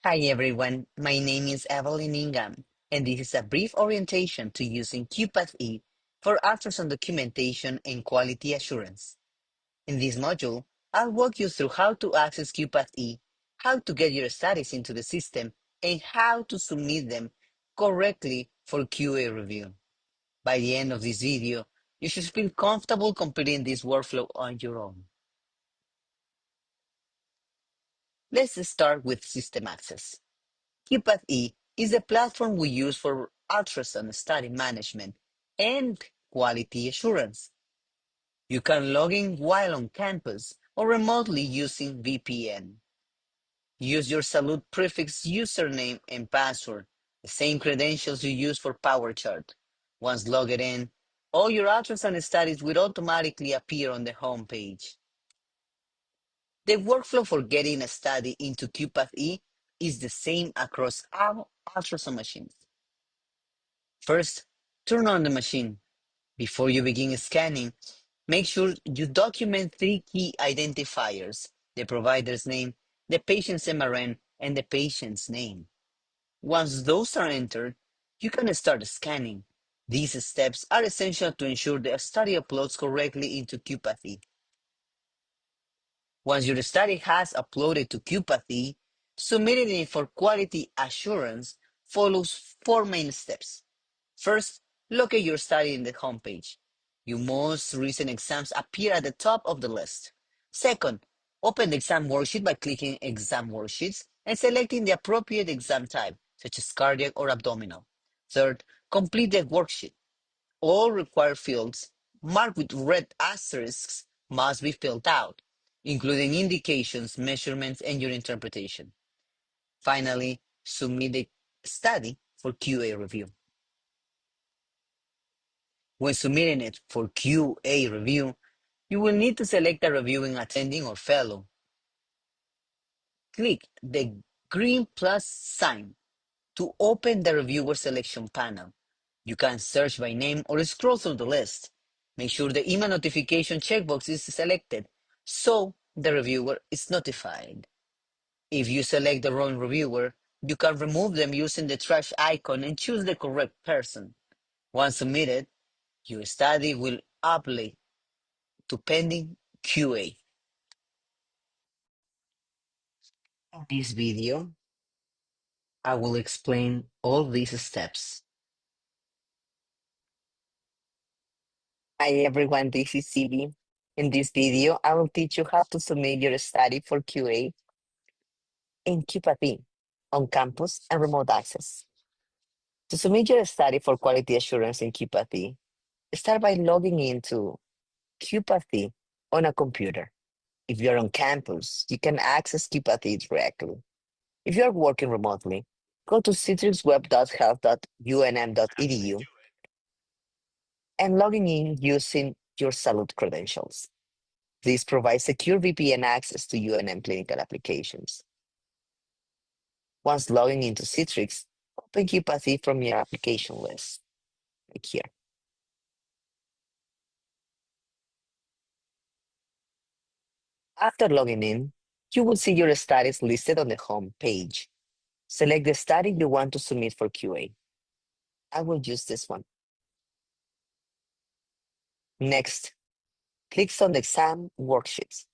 Hi everyone, my name is Evelyn Ingham, and this is a brief orientation to using QPath E for ultrasound documentation and quality assurance. In this module, I'll walk you through how to access QPath E, how to get your studies into the system, and how to submit them correctly for QA review. By the end of this video, you should feel comfortable completing this workflow on your own. Let's start with system access. QPath E is the platform we use for ultrasound study management and quality assurance. You can log in while on campus or remotely using VPN. Use your Salute prefix username and password, the same credentials you use for PowerChart. Once logged in, all your ultrasound studies will automatically appear on the home page. The workflow for getting a study into QPath E is the same across all ultrasound machines. First, turn on the machine. Before you begin scanning, make sure you document three key identifiers: the provider's name, the patient's MRN, and the patient's name. Once those are entered, you can start scanning. These steps are essential to ensure the study uploads correctly into QPath. Once your study has uploaded to QPath, submitting it for quality assurance follows four main steps. First, locate your study in the homepage. Your most recent exams appear at the top of the list. Second, open the exam worksheet by clicking Exam Worksheets and selecting the appropriate exam type, such as cardiac or abdominal. Third, complete the worksheet. All required fields marked with red asterisks must be filled out, including indications, measurements, and your interpretation. Finally, submit the study for QA review. When submitting it for QA review, you will need to select a reviewing attending or fellow. Click the green plus sign to open the reviewer selection panel. You can search by name or scroll through the list. Make sure the email notification checkbox is selected so the reviewer is notified. If you select the wrong reviewer, you can remove them using the trash icon and choose the correct person. Once submitted, your study will upload to pending QA. In this video, I will explain all these steps. Hi everyone, this is Silly. In this video, I will teach you how to submit your study for QA in QPath on campus and remote access. To submit your study for quality assurance in QPath, start by logging into QPath on a computer. If you're on campus, you can access QPath directly. If you're working remotely, go to citrixweb.health.unm.edu and logging in using your Salute credentials. This provides secure VPN access to UNM clinical applications. Once logging into Citrix, open QPath from your application list, like here. After logging in, you will see your studies listed on the home page. Select the study you want to submit for QA. I will use this one. Next, click on the exam worksheets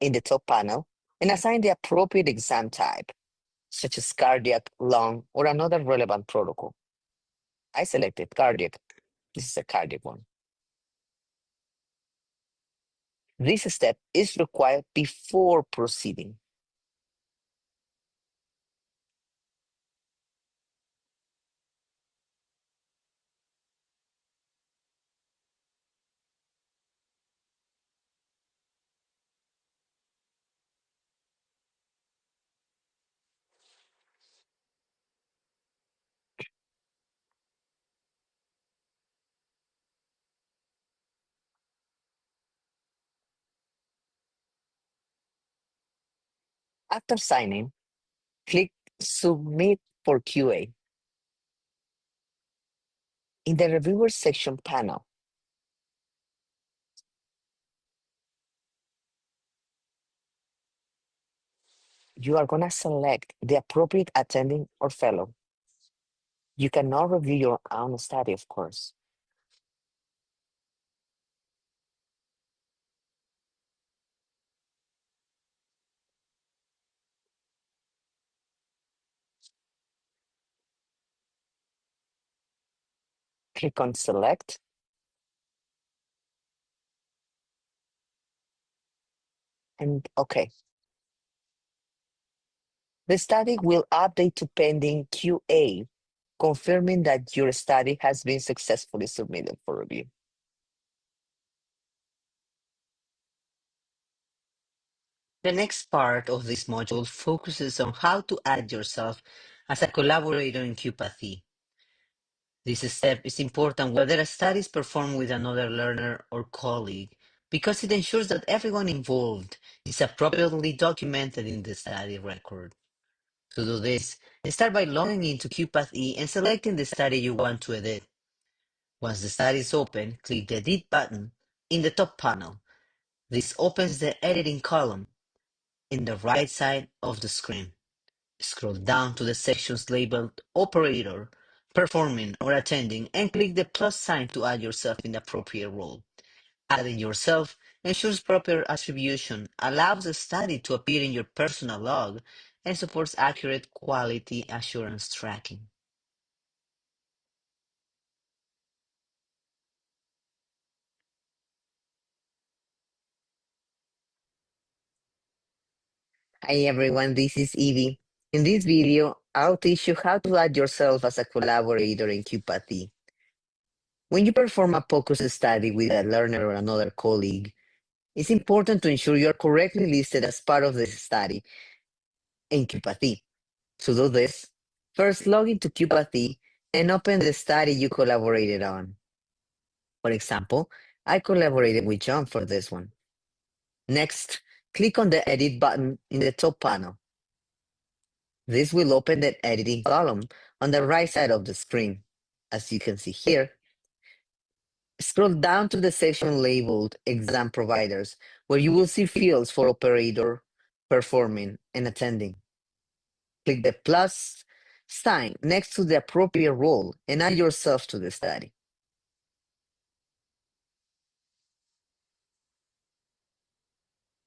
in the top panel and assign the appropriate exam type, such as cardiac, lung, or another relevant protocol. I selected cardiac. This is a cardiac one. This step is required before proceeding. After signing, click Submit for QA. In the Reviewer section panel, you are going to select the appropriate attending or fellow. You cannot review your own study, of course. Click on select and OK. The study will update to pending QA, confirming that your study has been successfully submitted for review. The next part of this module focuses on how to add yourself as a collaborator in QPath. This step is important whether a study is performed with another learner or colleague because it ensures that everyone involved is appropriately documented in the study record. To do this, start by logging into QPath and selecting the study you want to edit. Once the study is open, click the Edit button in the top panel. This opens the editing column in the right side of the screen. Scroll down to the sections labeled Operator, Performing, or Attending, and click the plus sign to add yourself in the appropriate role. Adding yourself ensures proper attribution, allows the study to appear in your personal log, and supports accurate quality assurance tracking. Hi everyone, this is Evie. In this video, I'll teach you how to add yourself as a collaborator in QPath. When you perform a POCUS study with a learner or another colleague, it's important to ensure you are correctly listed as part of the study in QPath. To do this, first log into QPath and open the study you collaborated on. For example, I collaborated with John for this one. Next, click on the Edit button in the top panel. This will open the editing column on the right side of the screen. As you can see here, scroll down to the section labeled Exam Providers, where you will see fields for operator, performing, and attending. Click the plus sign next to the appropriate role and add yourself to the study.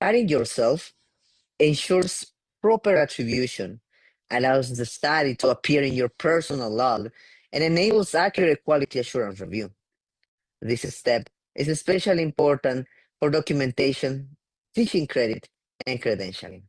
Adding yourself ensures proper attribution, allows the study to appear in your personal log, and enables accurate quality assurance review. This step is especially important for documentation, teaching credit, and credentialing.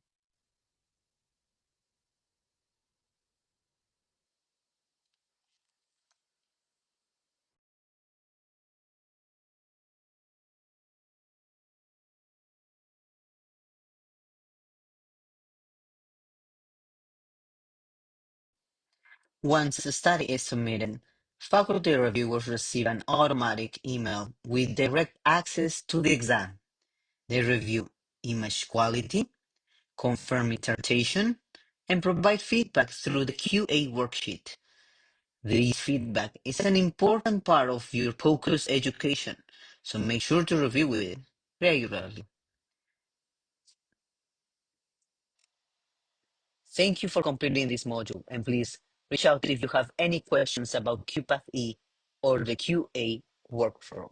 Once the study is submitted, faculty reviewers receive an automatic email with direct access to the exam. They review image quality, confirm interpretation, and provide feedback through the QA worksheet. This feedback is an important part of your POCUS education, so make sure to review it regularly. Thank you for completing this module, and please reach out if you have any questions about QPath E or the QA workflow.